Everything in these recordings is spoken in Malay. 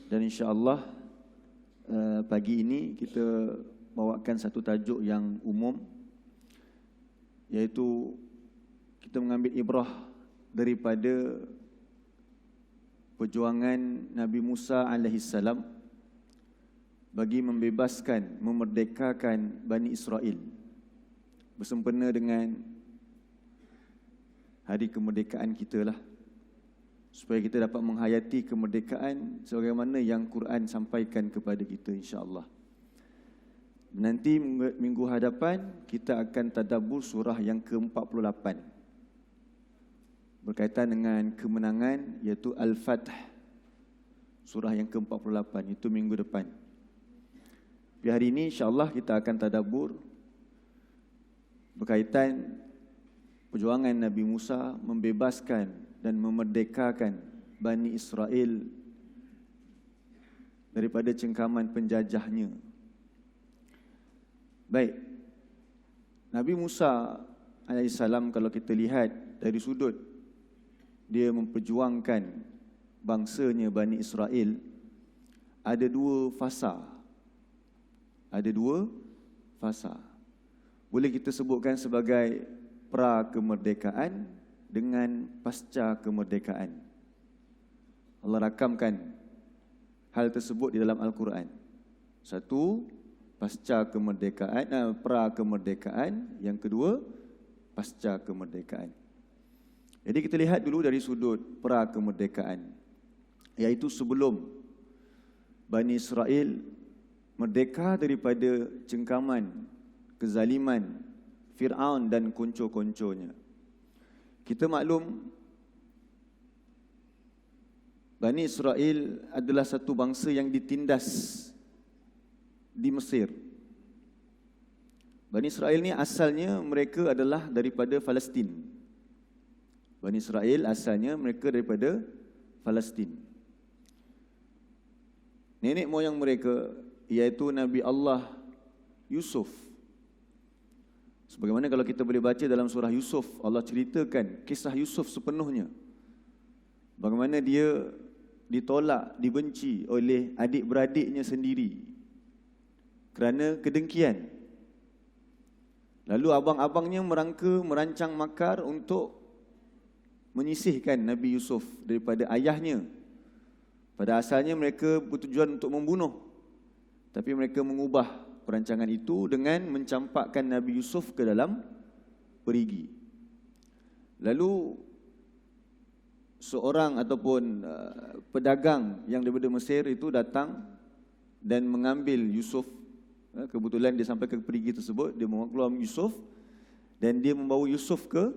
Dan insya-Allah pagi ini kita bawakan satu tajuk yang umum, iaitu kita mengambil ibrah daripada perjuangan Nabi Musa alaihissalam bagi membebaskan, memerdekakan Bani Israel bersempena dengan hari kemerdekaan kita lah, supaya kita dapat menghayati kemerdekaan sebagaimana yang Quran sampaikan kepada kita insya-Allah. Nanti minggu hadapan kita akan tadabbur surah yang ke-48 berkaitan dengan kemenangan, iaitu Al-Fath, surah yang ke-48, itu minggu depan. Di hari ini insya-Allah kita akan tadabbur berkaitan perjuangan Nabi Musa membebaskan dan memerdekakan Bani Israel daripada cengkaman penjajahnya. Baik, Nabi Musa alaihissalam kalau kita lihat dari sudut dia memperjuangkan bangsanya Bani Israel, ada dua fasa. Ada dua fasa. Boleh kita sebutkan sebagai pra-kemerdekaan dengan pasca kemerdekaan. Allah rakamkan hal tersebut di dalam Al-Quran. Satu, pasca kemerdekaan, pra-kemerdekaan. Yang kedua, pasca kemerdekaan. Jadi kita lihat dulu dari sudut pra-kemerdekaan, iaitu sebelum Bani Israel merdeka daripada cengkaman, kezaliman Fir'aun dan konco-konconya. Kita maklum Bani Israel adalah satu bangsa yang ditindas di Mesir. Bani Israel ni asalnya mereka adalah daripada Palestin. Bani Israel asalnya mereka daripada Palestin. Nenek moyang mereka iaitu Nabi Allah Yusuf. Sebagaimana kalau kita boleh baca dalam surah Yusuf, Allah ceritakan kisah Yusuf sepenuhnya. Bagaimana dia ditolak, dibenci oleh adik-beradiknya sendiri kerana kedengkian. Lalu abang-abangnya merancang makar untuk menyisihkan Nabi Yusuf daripada ayahnya. Pada asalnya mereka bertujuan untuk membunuh, tapi mereka mengubah perancangan itu dengan mencampakkan Nabi Yusuf ke dalam perigi. Lalu seorang ataupun pedagang yang daripada Mesir itu datang dan mengambil Yusuf. Kebetulan dia sampai ke perigi tersebut, dia membawa keluar Yusuf dan dia membawa Yusuf ke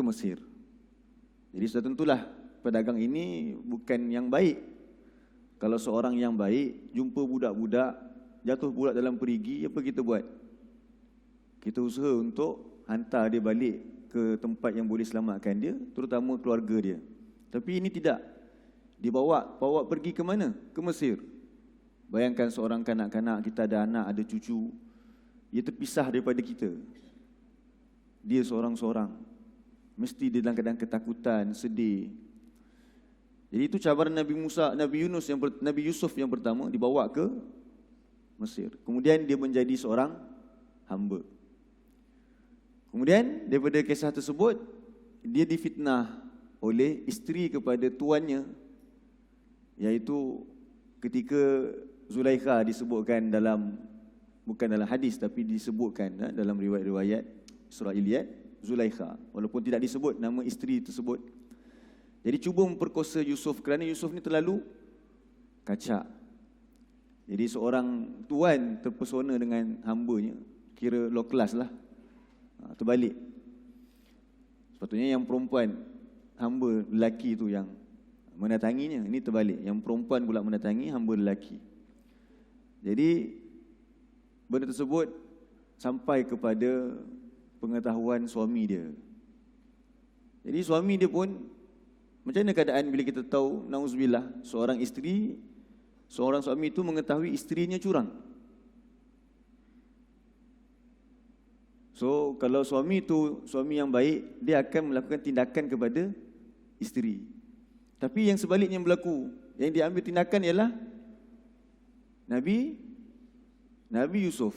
Mesir. Jadi sudah tentulah pedagang ini bukan yang baik. Kalau seorang yang baik jumpa budak-budak jatuh pula dalam perigi, apa kita buat? Kita usaha untuk hantar dia balik ke tempat yang boleh selamatkan dia, terutama keluarga dia. Tapi ini tidak. Dibawa pergi ke mana? Ke Mesir. Bayangkan seorang kanak-kanak, kita ada anak, ada cucu, dia terpisah daripada kita. Dia seorang-seorang. Mesti dia dalam keadaan ketakutan, sedih. Jadi itu cabaran Nabi Yusuf yang pertama, dibawa ke Mesir. Kemudian dia menjadi seorang hamba. Kemudian daripada kisah tersebut, dia difitnah oleh isteri kepada tuannya, iaitu ketika Zulaikha disebutkan dalam, bukan dalam hadis tapi disebutkan dalam riwayat-riwayat Israiliyat, Zulaikha, walaupun tidak disebut nama isteri tersebut. Jadi cuba memperkosa Yusuf kerana Yusuf ni terlalu kacak. Jadi seorang tuan terpesona dengan hambanya, kira low class lah, terbalik. Sepatutnya yang perempuan, hamba lelaki tu yang mendatanginya, ini terbalik. Yang perempuan pula mendatangi hamba lelaki. Jadi benda tersebut sampai kepada pengetahuan suami dia. Jadi suami dia pun, macam mana keadaan bila kita tahu, na'udzubillah, seorang suami itu mengetahui isterinya curang. So kalau suami itu suami yang baik, dia akan melakukan tindakan kepada isteri. Tapi yang sebaliknya berlaku, yang diambil tindakan ialah Nabi Yusuf.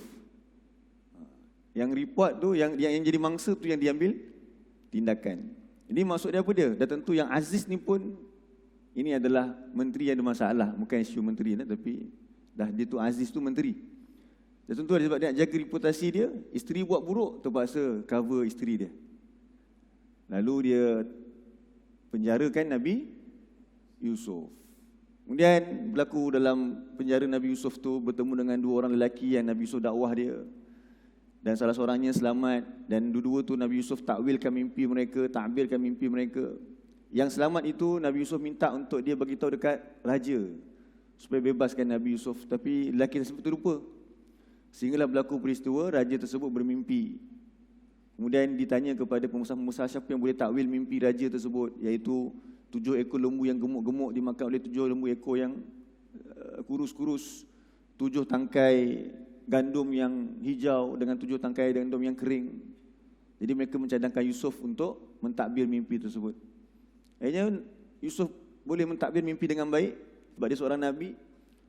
Yang report tu, yang jadi mangsa tu yang diambil tindakan. Ini maksud dia apa dia? Dah tentu yang Aziz ni pun, ini adalah menteri yang ada masalah. Bukan isu menteri tapi dah dia tu Aziz tu menteri. Dah tentu sebab dia nak jaga reputasi dia. Isteri buat buruk, terpaksa cover isteri dia. Lalu dia penjarakan Nabi Yusuf. Kemudian berlaku dalam penjara Nabi Yusuf tu bertemu dengan dua orang lelaki yang Nabi Yusuf dakwah dia. Dan salah seorangnya selamat, dan dua-dua tu Nabi Yusuf takwilkan mimpi mereka, takbirkan mimpi mereka. Yang selamat itu Nabi Yusuf minta untuk dia bagi tahu dekat raja supaya bebaskan Nabi Yusuf, tapi lelaki tersebut terlupa. Sehinggalah berlaku peristiwa raja tersebut bermimpi. Kemudian ditanya kepada pengusaha-pengusaha siapa yang boleh takwil mimpi raja tersebut, iaitu 7 ekor lembu yang gemuk-gemuk dimakan oleh 7 lembu ekor yang kurus-kurus, 7 tangkai gandum yang hijau dengan 7 tangkai gandum yang kering. Jadi mereka mencadangkan Yusuf untuk mentadbir mimpi tersebut. Akhirnya Yusuf boleh mentadbir mimpi dengan baik sebab dia seorang Nabi.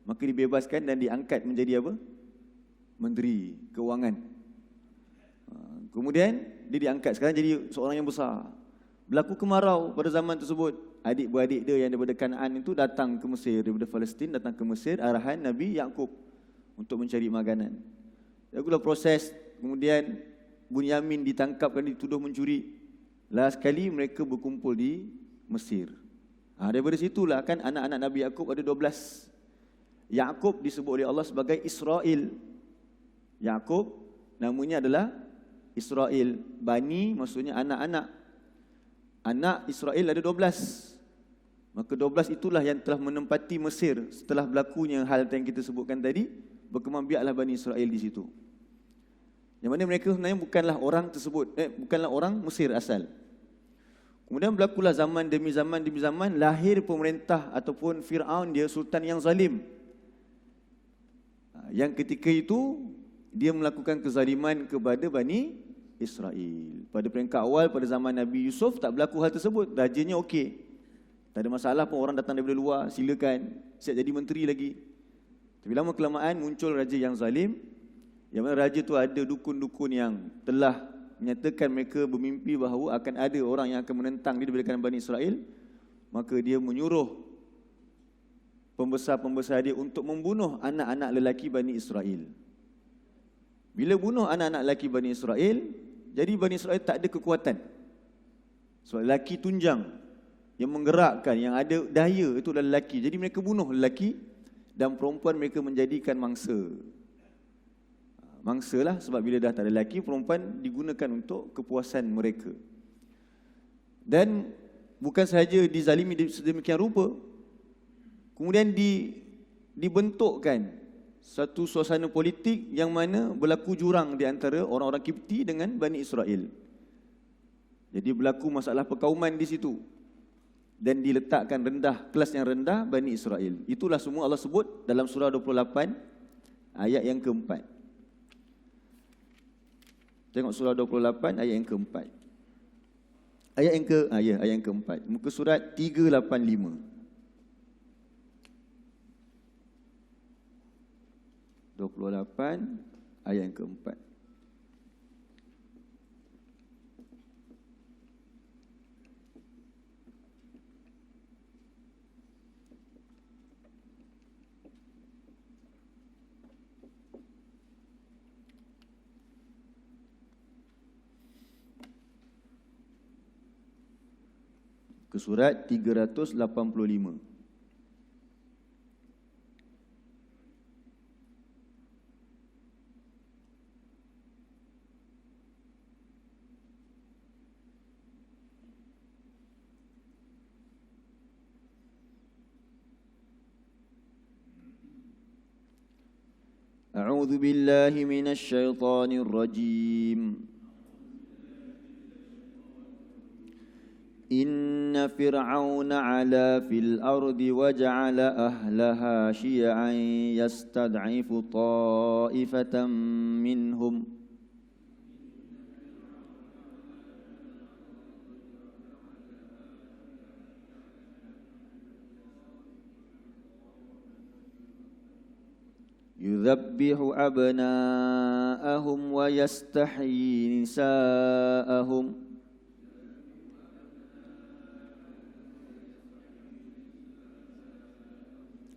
Maka dibebaskan dan diangkat menjadi apa? Menteri Keuangan. Kemudian dia diangkat sekarang jadi seorang yang besar. Berlaku kemarau pada zaman tersebut. Adik-beradik dia yang daripada Kanaan itu datang ke Mesir, daripada Palestin datang ke Mesir, arahan Nabi Yaqub untuk mencari makanan. Itulah proses. Kemudian Bunyamin ditangkap dan dituduh mencuri. Last kali mereka berkumpul di Mesir. Daripada situlah kan anak-anak Nabi Yaqub ada 12. Yaqub disebut oleh Allah sebagai Israel. Yaqub namanya adalah Israel. Bani maksudnya anak-anak. Anak Israel ada 12. Maka 12 itulah yang telah menempati Mesir setelah berlakunya hal yang kita sebutkan tadi. Berkembang biaklah Bani Israel di situ. Yang mana mereka sebenarnya bukanlah orang tersebut, bukanlah orang Mesir asal. Kemudian berlakulah zaman demi zaman lahir pemerintah ataupun Fir'aun dia, sultan yang zalim. Yang ketika itu dia melakukan kezaliman kepada Bani Israel. Pada peringkat awal pada zaman Nabi Yusuf tak berlaku hal tersebut. Rajanya okey. Tak ada masalah pun, orang datang daripada luar, silakan, siap jadi menteri lagi. Tapi lama kelamaan muncul raja yang zalim. Yang mana raja tu ada dukun-dukun yang telah menyatakan mereka bermimpi bahawa akan ada orang yang akan menentang dia daripada kalangan Bani Israel. Maka dia menyuruh pembesar-pembesar dia untuk membunuh anak-anak lelaki Bani Israel. Bila bunuh anak-anak lelaki Bani Israel, jadi Bani Israel tak ada kekuatan. Sebab lelaki tunjang yang menggerakkan, yang ada daya itu adalah lelaki. Jadi mereka bunuh lelaki dan perempuan mereka menjadikan mangsa. Mangsa lah, sebab bila dah tak ada lelaki, perempuan digunakan untuk kepuasan mereka. Dan bukan sahaja dizalimi sedemikian rupa, kemudian dibentukkan satu suasana politik yang mana berlaku jurang di antara orang-orang Kipti dengan Bani Israel. Jadi berlaku masalah perkauman di situ. Dan diletakkan rendah, kelas yang rendah Bani Israel. Itulah semua Allah sebut dalam surah 28 ayat yang keempat. Tengok surah 28 ayat yang keempat. Ayat yang keempat. Muka surat 385. 28 ayat yang keempat. Ke surat 385. A'udzu billahi minasy syaithanir rajim. Inna fir'auna 'ala fil ardi wa ja'ala ahlaha syi'an yastad'ifu ta'ifatan minhum yudhabbihu abna'ahum wa yastahyi nisa'ahum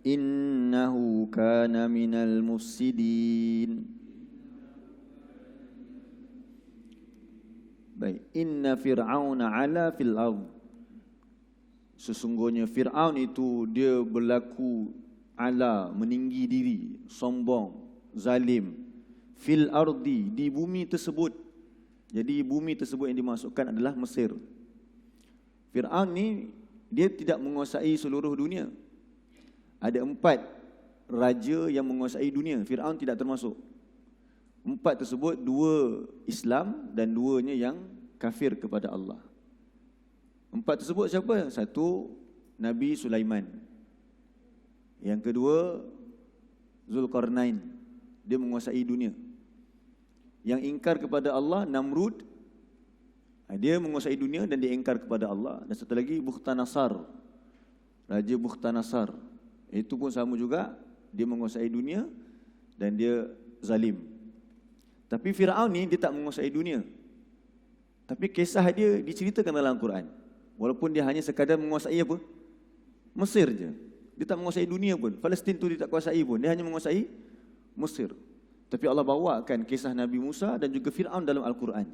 innahu kana minal mufsidin. Baik, inna fir'auna ala fil ardh. Sesungguhnya Fir'aun itu dia berlaku ala, meninggi diri, sombong, zalim, fil ardi, di bumi tersebut. Jadi bumi tersebut yang dimasukkan adalah Mesir. Fir'aun ni dia tidak menguasai seluruh dunia. Ada 4 raja yang menguasai dunia, Fir'aun tidak termasuk. 4 tersebut, 2 Islam dan 2-nya yang kafir kepada Allah. 4 tersebut siapa? 1, Nabi Sulaiman. Yang kedua, Zulkarnain. Dia menguasai dunia. Yang ingkar kepada Allah, Namrud. Dia menguasai dunia dan dia ingkar kepada Allah. Dan satu lagi, Bukhtanasar. Raja Bukhtanasar. Itu pun sama juga. Dia menguasai dunia dan dia zalim. Tapi Fir'aun ni dia tak menguasai dunia. Tapi kisah dia diceritakan dalam Al-Quran. Walaupun dia hanya sekadar menguasai apa? Mesir je. Dia tak menguasai dunia pun. Palestin tu dia tak kuasai pun. Dia hanya menguasai Mesir. Tapi Allah bawakan kisah Nabi Musa dan juga Fir'aun dalam Al-Quran.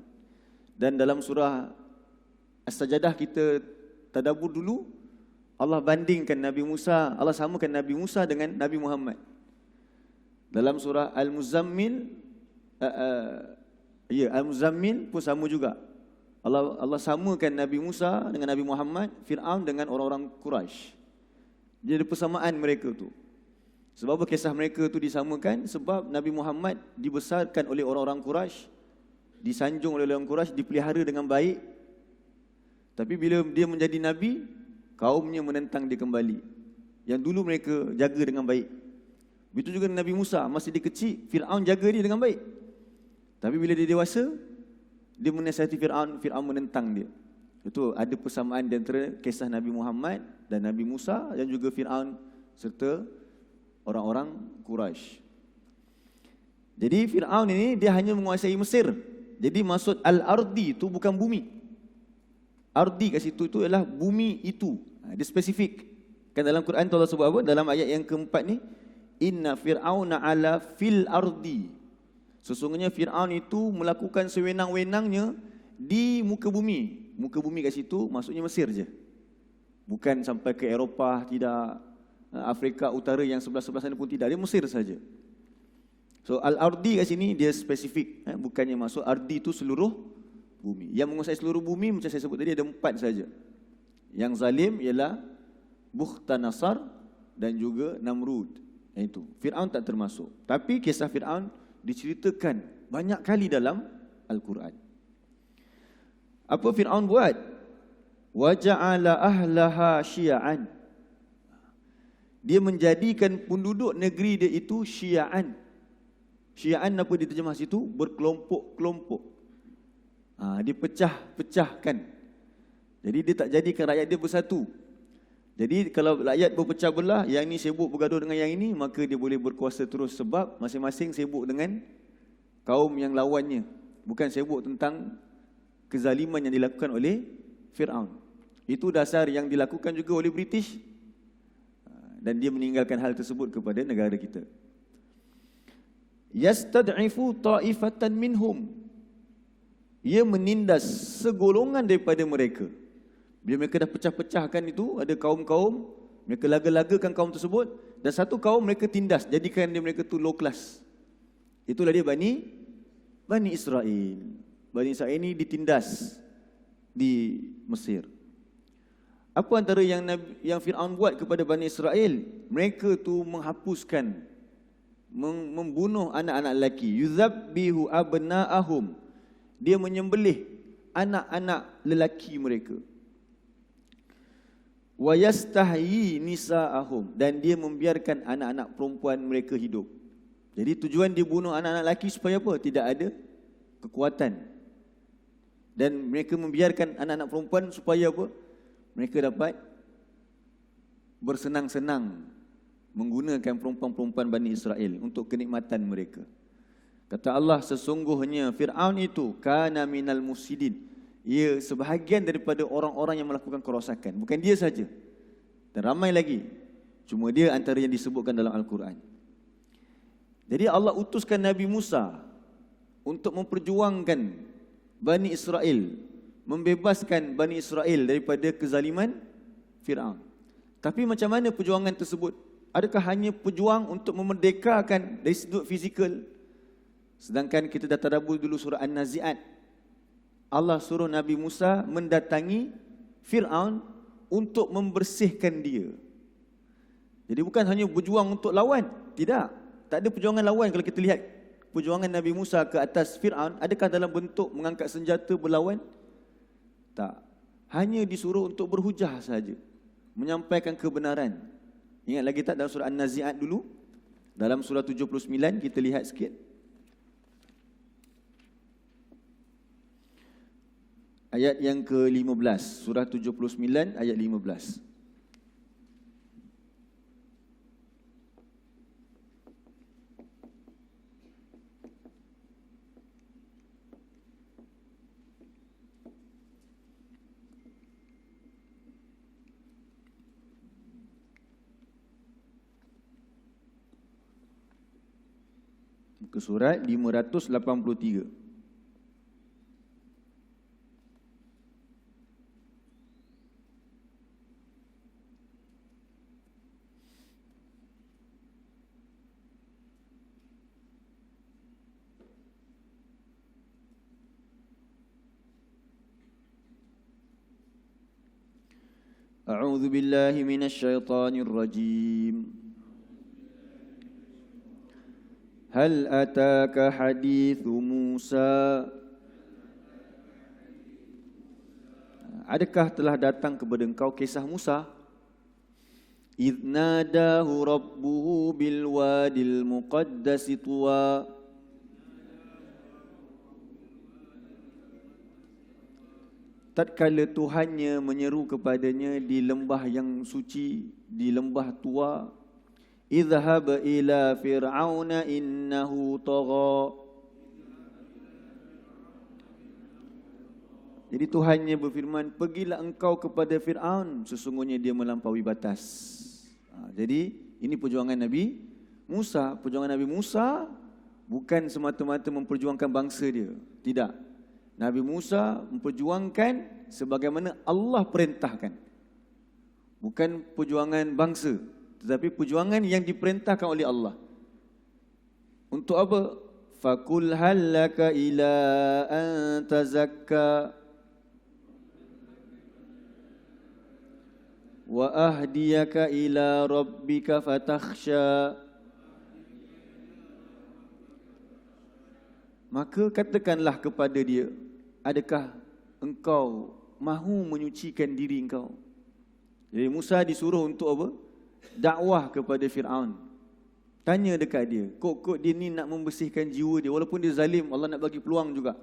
Dan dalam surah As-Sajadah kita tadabbur dulu, Allah bandingkan Nabi Musa, Allah samakan Nabi Musa dengan Nabi Muhammad. Dalam surah Al-Muzammil, Al-Muzammil pun sama juga. Allah samakan Nabi Musa dengan Nabi Muhammad, Fir'aun dengan orang-orang Quraisy. Jadi ada persamaan mereka tu. Sebab apa kisah mereka tu disamakan? Sebab Nabi Muhammad dibesarkan oleh orang-orang Quraisy, disanjung oleh orang Quraisy, dipelihara dengan baik. Tapi bila dia menjadi Nabi, kaumnya menentang dia kembali. Yang dulu mereka jaga dengan baik. Begitu juga Nabi Musa, masa dia kecil, Fir'aun jaga dia dengan baik. Tapi bila dia dewasa, dia menasihati Fir'aun, Fir'aun menentang dia. Itu ada persamaan di antara kisah Nabi Muhammad dan Nabi Musa dan juga Fir'aun serta orang-orang Quraisy. Jadi Fir'aun ini dia hanya menguasai Mesir. Jadi maksud al-ardi itu bukan bumi. Ardi kat situ itu ialah bumi itu. Dia spesifik. Kan dalam Quran Allah sebut apa? Dalam ayat yang keempat ni, inna fir'auna ala fil ardi. Sesungguhnya Fir'aun itu melakukan sewenang-wenangnya di muka bumi. Muka bumi kat situ maksudnya Mesir je. Bukan sampai ke Eropah, tidak. Afrika Utara yang sebelah-sebelah sana pun tidak. Dia Mesir saja. So al-ardi kat sini dia spesifik. Bukannya maksud ardi itu seluruh bumi. Yang menguasai seluruh bumi macam saya sebut tadi ada 4 saja. Yang zalim ialah Bukhtanasar dan juga Namrud. Itu. Fir'aun tak termasuk. Tapi kisah Fir'aun diceritakan banyak kali dalam Al-Quran. Apa Fir'aun buat? Waja'ala ahlaha syia'an. Dia menjadikan penduduk negeri dia itu syia'an. Syia'an apa diterjemah situ? Berkelompok-kelompok. Dipecah-pecahkan. Jadi dia tak jadikan rakyat dia bersatu. Jadi kalau rakyat berpecah belah, yang ini sibuk bergaduh dengan yang ini, maka dia boleh berkuasa terus sebab masing-masing sibuk dengan kaum yang lawannya. Bukan sibuk tentang kezaliman yang dilakukan oleh Fir'aun. Itu dasar yang dilakukan juga oleh British. Dan dia meninggalkan hal tersebut kepada negara kita. Yastad'ifu ta'ifatan minhum. Ia menindas segolongan daripada mereka. Bila mereka dah pecah-pecahkan itu, ada kaum-kaum, mereka laga-lagakan kaum tersebut, dan satu kaum mereka tindas, jadikan dia mereka tu low class. Itulah dia Bani Israel. Bani Israel ini ditindas di Mesir. Apa antara yang Fir'aun buat kepada Bani Israel? Mereka tu menghapuskan, membunuh anak-anak lelaki. Yuzabbihu abna'ahum. Dia menyembelih anak-anak lelaki mereka. Wa yastahyi nisa'ahum, dan dia membiarkan anak-anak perempuan mereka hidup. Jadi tujuan dia bunuh anak-anak lelaki supaya apa? Tidak ada kekuatan. Dan mereka membiarkan anak-anak perempuan supaya apa? Mereka dapat bersenang-senang, menggunakan perempuan-perempuan Bani Israel untuk kenikmatan mereka. Kata Allah, sesungguhnya Fir'aun itu kana minal mufsidin. Ia sebahagian daripada orang-orang yang melakukan kerosakan. Bukan dia saja. Dan ramai lagi. Cuma dia antara yang disebutkan dalam Al-Quran. Jadi Allah utuskan Nabi Musa untuk memperjuangkan Bani Israel, membebaskan Bani Israel daripada kezaliman Fir'aun. Tapi macam mana perjuangan tersebut? Adakah hanya pejuang untuk memerdekakan dari sudut fizikal? Sedangkan kita dah tadabbur dulu surah An-Nazi'at. Allah suruh Nabi Musa mendatangi Fir'aun untuk membersihkan dia. Jadi bukan hanya berjuang untuk lawan. Tidak. Tak ada perjuangan lawan. Kalau kita lihat perjuangan Nabi Musa ke atas Fir'aun, adakah dalam bentuk mengangkat senjata berlawan? Tak. Hanya disuruh untuk berhujah saja, menyampaikan kebenaran. Ingat lagi tak dalam surah An-Nazi'at dulu? Dalam surah 79 kita lihat sikit. Ayat yang ke-15, surah 79 ayat 15. Muka surat 583. A'udzu billahi minasy syaithanir rajim. Hal ataka hadithu Musa? Adakah telah datang kepada engkau kisah Musa? Idh nadahu rabbuhu bil wadil muqaddasi tuwa. Tatkala Tuhannya menyeru kepadanya di lembah yang suci, di lembah tua, idhhab ila fir'auna innahu tagha. Jadi Tuhannya berfirman, pergilah engkau kepada Fir'aun, sesungguhnya dia melampaui batas. Jadi ini perjuangan Nabi Musa. Perjuangan Nabi Musa bukan semata-mata memperjuangkan bangsa dia. Tidak. Nabi Musa memperjuangkan sebagaimana Allah perintahkan. Bukan perjuangan bangsa, tetapi perjuangan yang diperintahkan oleh Allah. Untuk apa? Fakul hallaka ila an tazakka wa ahdiyaka ila rabbika fatakhsha. Maka katakanlah kepada dia, adakah engkau mahu menyucikan diri engkau? Jadi Musa disuruh untuk apa? Dakwah kepada Fir'aun. Tanya dekat dia, kok dia ni nak membersihkan jiwa dia, walaupun dia zalim, Allah nak bagi peluang juga.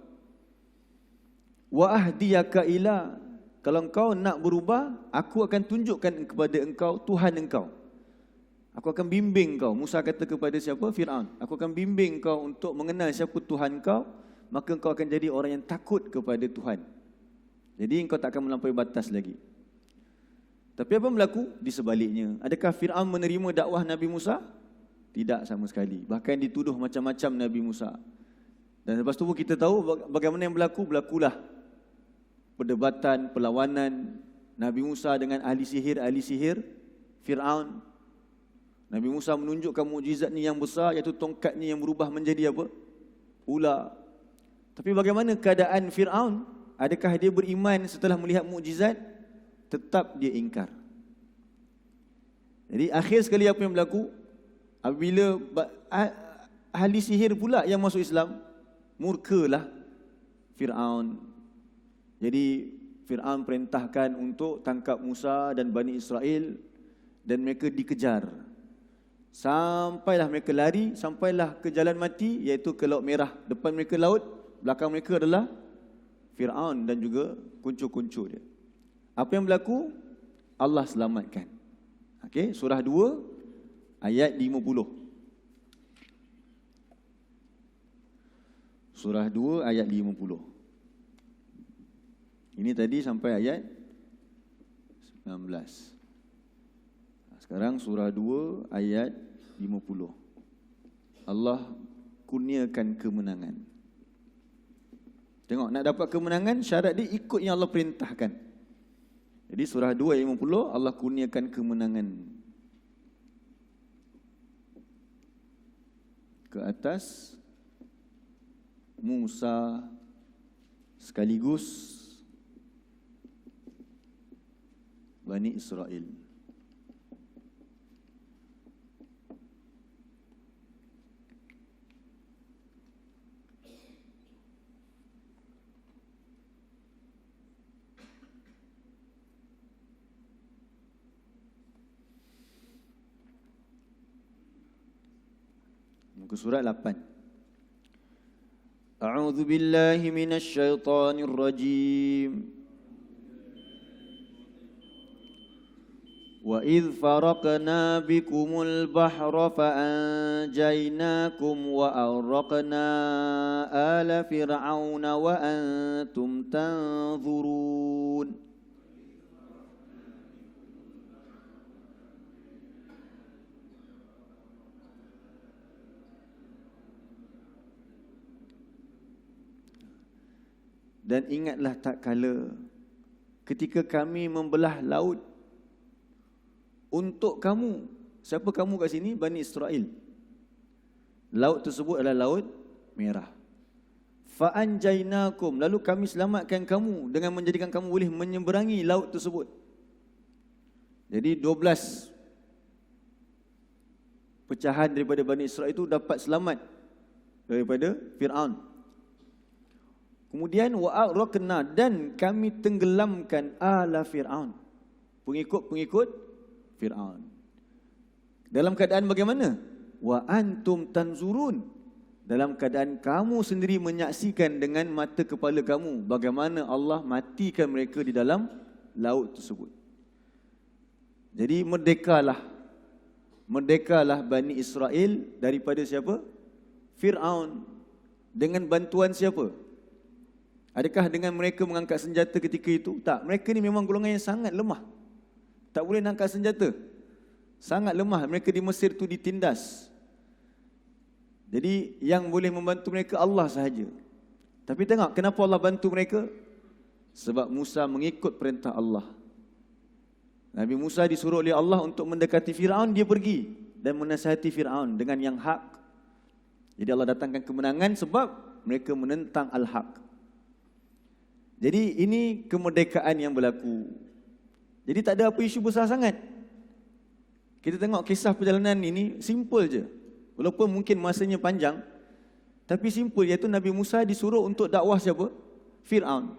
Wa ahdiyaka ila, kalau engkau nak berubah, aku akan tunjukkan kepada engkau Tuhan engkau. Aku akan bimbing kau. Musa kata kepada siapa? Fir'aun. Aku akan bimbing kau untuk mengenal siapa Tuhan kau, maka engkau akan jadi orang yang takut kepada Tuhan. Jadi engkau tak akan melampaui batas lagi. Tapi apa berlaku? Di sebaliknya. Adakah Fir'aun menerima dakwah Nabi Musa? Tidak sama sekali. Bahkan dituduh macam-macam Nabi Musa. Dan lepas tu kita tahu bagaimana yang berlaku. Berlakulah perdebatan, perlawanan Nabi Musa dengan ahli sihir Fir'aun. Nabi Musa menunjukkan mukjizat ni yang besar, iaitu tongkatnya yang berubah menjadi apa? Ular. Tapi bagaimana keadaan Fir'aun? Adakah dia beriman setelah melihat mukjizat? Tetap dia ingkar. Jadi akhir sekali apa yang berlaku? Apabila ahli sihir pula yang masuk Islam, murkalah Fir'aun. Jadi Fir'aun perintahkan untuk tangkap Musa dan Bani Israel, dan mereka dikejar. Sampailah mereka lari, sampailah ke jalan mati, iaitu ke Laut Merah. Depan mereka laut, belakang mereka adalah Fir'aun dan juga kuncu-kuncu dia. Apa yang berlaku? Allah selamatkan. Okey, surah 2 ayat 50. Surah 2 ayat 50. Ini tadi sampai ayat 19. Sekarang surah 2 ayat 50. Allah kurniakan kemenangan. Tengok, nak dapat kemenangan syarat dia ikut yang Allah perintahkan. Jadi surah 2 ayat 50, Allah kurniakan kemenangan ke atas Musa sekaligus Bani Israel. Muka surat 8. A'udzu billahi minasy syaithanir rajim. Wa idz faraqna bikumul bahra fa anjaynakum wa aghraqna ala fir'auna wa antum tanzurun. Dan ingatlah tak kala ketika kami membelah laut untuk kamu. Siapa kamu kat sini? Bani Israel. Laut tersebut adalah Laut Merah. Fa'anjainakum, lalu kami selamatkan kamu dengan menjadikan kamu boleh menyeberangi laut tersebut. Jadi 12 pecahan daripada Bani Israel itu dapat selamat daripada Fir'aun. Kemudian wa'aghraqna, dan kami tenggelamkan ala Fir'aun, pengikut-pengikut Fir'aun. Dalam keadaan bagaimana? Wa antum tanzurun, dalam keadaan kamu sendiri menyaksikan dengan mata kepala kamu bagaimana Allah matikan mereka di dalam laut tersebut. Jadi merdekalah Bani Israel daripada siapa? Fir'aun. Dengan bantuan siapa? Adakah dengan mereka mengangkat senjata ketika itu? Tak, mereka ni memang golongan yang sangat lemah. Tak boleh nak angkat senjata. Sangat lemah, mereka di Mesir tu ditindas. Jadi yang boleh membantu mereka Allah sahaja. Tapi tengok kenapa Allah bantu mereka? Sebab Musa mengikut perintah Allah. Nabi Musa disuruh oleh Allah untuk mendekati Fir'aun, dia pergi dan menasihati Fir'aun dengan yang hak. Jadi Allah datangkan kemenangan sebab mereka menentang al-haq. Jadi ini kemerdekaan yang berlaku. Jadi tak ada apa isu besar sangat. Kita tengok kisah perjalanan ini simple je. Walaupun mungkin masanya panjang, tapi simple, iaitu Nabi Musa disuruh untuk dakwah siapa? Fir'aun.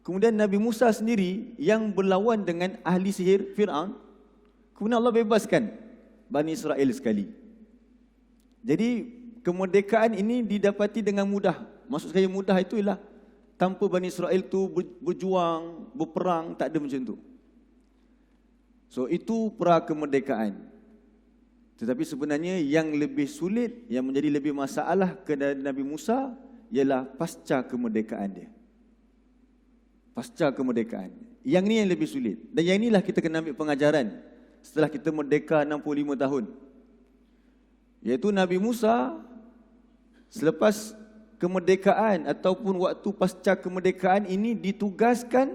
Kemudian Nabi Musa sendiri yang berlawan dengan ahli sihir Fir'aun. Kemudian Allah bebaskan Bani Israel sekali. Jadi kemerdekaan ini didapati dengan mudah. Maksud saya mudah itu ialah tanpa Bani Israel tu berjuang, berperang, tak ada macam tu. So itu pra kemerdekaan. Tetapi sebenarnya yang lebih sulit, yang menjadi lebih masalah kepada Nabi Musa ialah pasca kemerdekaan dia. Pasca kemerdekaan. Yang ni yang lebih sulit. Dan yang inilah kita kena ambil pengajaran setelah kita merdeka 65 tahun. Iaitu Nabi Musa selepas kemerdekaan ataupun waktu pasca kemerdekaan ini ditugaskan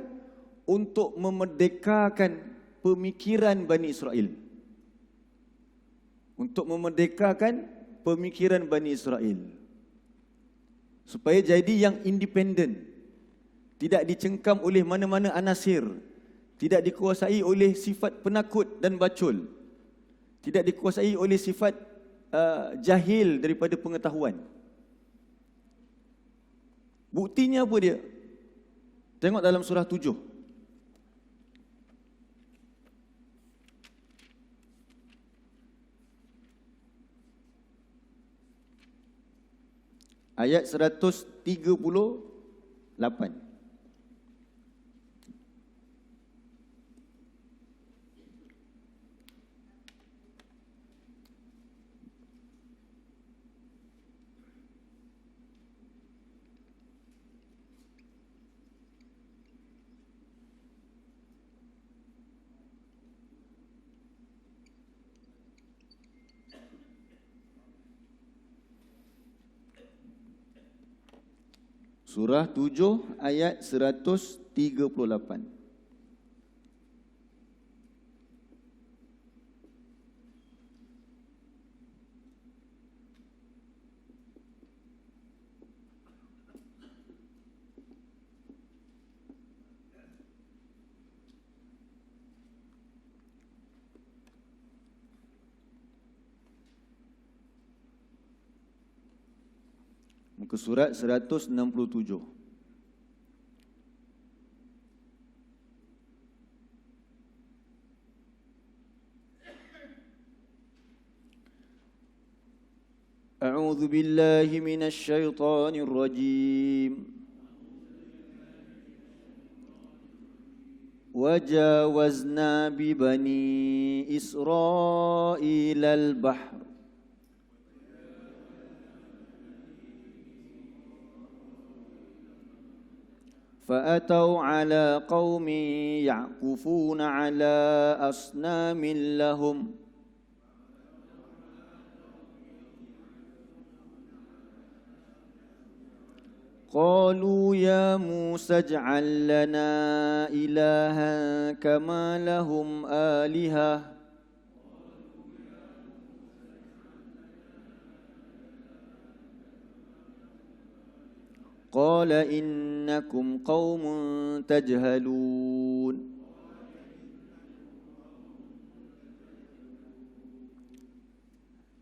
untuk memerdekakan pemikiran Bani Israel. Untuk memerdekakan pemikiran Bani Israel. Supaya jadi yang independen. Tidak dicengkam oleh mana-mana anasir. Tidak dikuasai oleh sifat penakut dan bacul. Tidak dikuasai oleh sifat jahil daripada pengetahuan. Buktinya apa dia? Tengok dalam surah 7. Ayat 138. Surah 7 ayat 138. Muka surat 167. A'udzu billahi minasy syaithanir rajim. Wajawazna bi bani Israil al-bahr فأتوا على قوم يعكفون على أصنام لهم قالوا يا موسى اجعل لنا إلها كما لهم آلهة قال إنكم قوم تجهلون.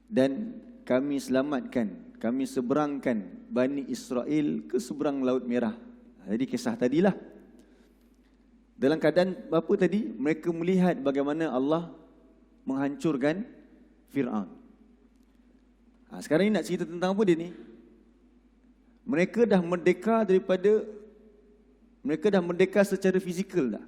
Dan kami selamatkan, kami seberangkan Bani Israel ke seberang Laut Merah. Jadi kisah tadilah. Dalam keadaan apa tadi? Mereka melihat bagaimana Allah menghancurkan Fir'aun. Sekarang ni nak cerita tentang apa dia ni? Mereka dah merdeka secara fizikal dah.